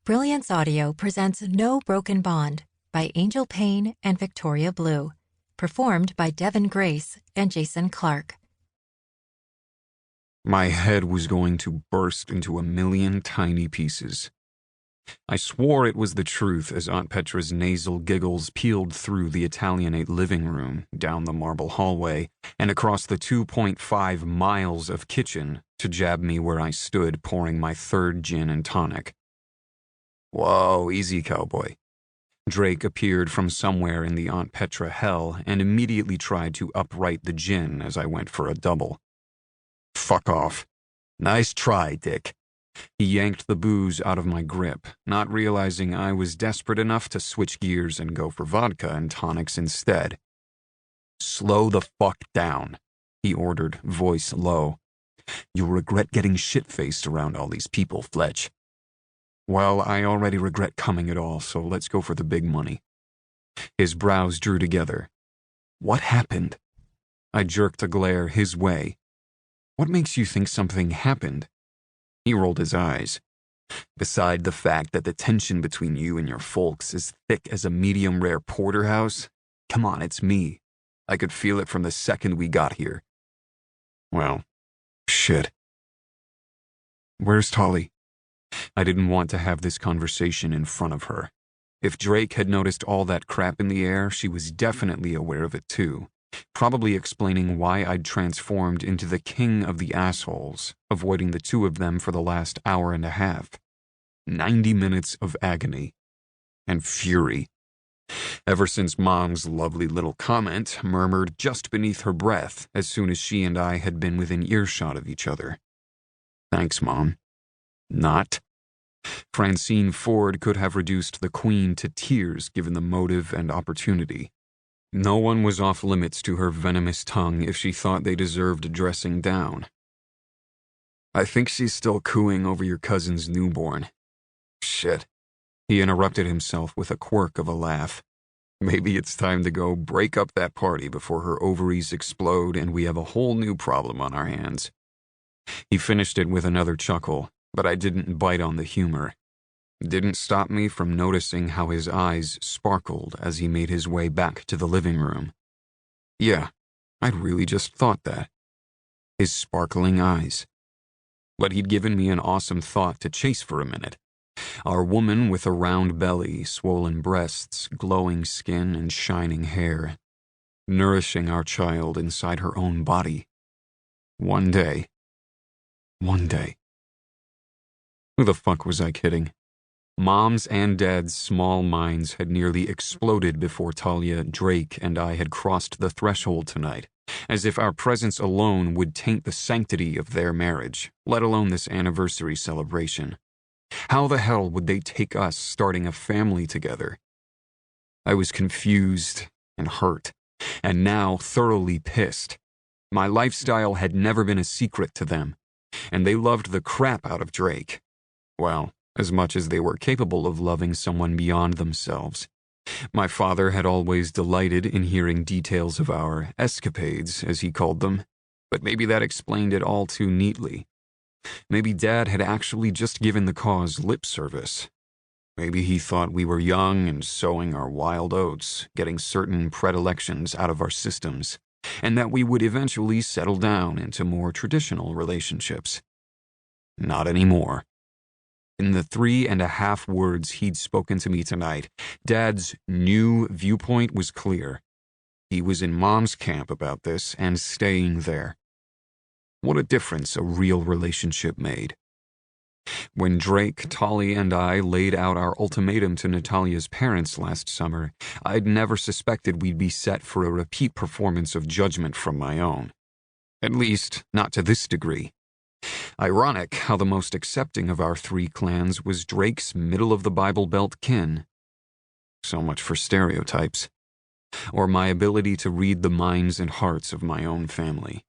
Brilliance Audio presents No Broken Bond by Angel Payne and Victoria Blue, performed by Devin Grace and Jason Clark. My head was going to burst into a million tiny pieces. I swore it was the truth as Aunt Petra's nasal giggles peeled through the Italianate living room, down the marble hallway, and across the 2.5 miles of kitchen to jab me where I stood pouring my third gin and tonic. Whoa, easy, cowboy. Drake appeared from somewhere in the Aunt Petra hell and immediately tried to upright the gin as I went for a double. Fuck off. Nice try, Dick. He yanked the booze out of my grip, not realizing I was desperate enough to switch gears and go for vodka and tonics instead. Slow the fuck down, he ordered, voice low. You'll regret getting shit-faced around all these people, Fletch. Well, I already regret coming at all, so let's go for the big money. His brows drew together. What happened? I jerked a glare his way. What makes you think something happened? He rolled his eyes. Beside the fact that the tension between you and your folks is thick as a medium-rare porterhouse, come on, it's me. I could feel it from the second we got here. Well, shit. Where's Tolly? I didn't want to have this conversation in front of her. If Drake had noticed all that crap in the air, she was definitely aware of it too. Probably explaining why I'd transformed into the king of the assholes, avoiding the two of them for the last hour and a half. 90 minutes of agony. And fury. Ever since Mom's lovely little comment murmured just beneath her breath as soon as she and I had been within earshot of each other. Thanks, Mom. Not. Francine Ford could have reduced the Queen to tears given the motive and opportunity. No one was off limits to her venomous tongue if she thought they deserved dressing down. I think she's still cooing over your cousin's newborn. Shit. He interrupted himself with a quirk of a laugh. Maybe it's time to go break up that party before her ovaries explode and we have a whole new problem on our hands. He finished it with another chuckle, but I didn't bite on the humor. Didn't stop me from noticing how his eyes sparkled as he made his way back to the living room. Yeah, I'd really just thought that. His sparkling eyes. But he'd given me an awesome thought to chase for a minute. Our woman with a round belly, swollen breasts, glowing skin, and shining hair. Nourishing our child inside her own body. One day. Who the fuck was I kidding? Mom's and Dad's small minds had nearly exploded before Talia, Drake, and I had crossed the threshold tonight, as if our presence alone would taint the sanctity of their marriage, let alone this anniversary celebration. How the hell would they take us starting a family together? I was confused and hurt, and now thoroughly pissed. My lifestyle had never been a secret to them, and they loved the crap out of Drake. Well, as much as they were capable of loving someone beyond themselves. My father had always delighted in hearing details of our escapades, as he called them, but maybe that explained it all too neatly. Maybe Dad had actually just given the cause lip service. Maybe he thought we were young and sowing our wild oats, getting certain predilections out of our systems, and that we would eventually settle down into more traditional relationships. Not anymore. In the 3.5 words he'd spoken to me tonight, Dad's new viewpoint was clear. He was in Mom's camp about this and staying there. What a difference a real relationship made. When Drake, Tolly, and I laid out our ultimatum to Natalia's parents last summer, I'd never suspected we'd be set for a repeat performance of Judgment from my own. At least, not to this degree. Ironic how the most accepting of our three clans was Drake's middle-of-the-Bible Belt kin. So much for stereotypes. Or my ability to read the minds and hearts of my own family.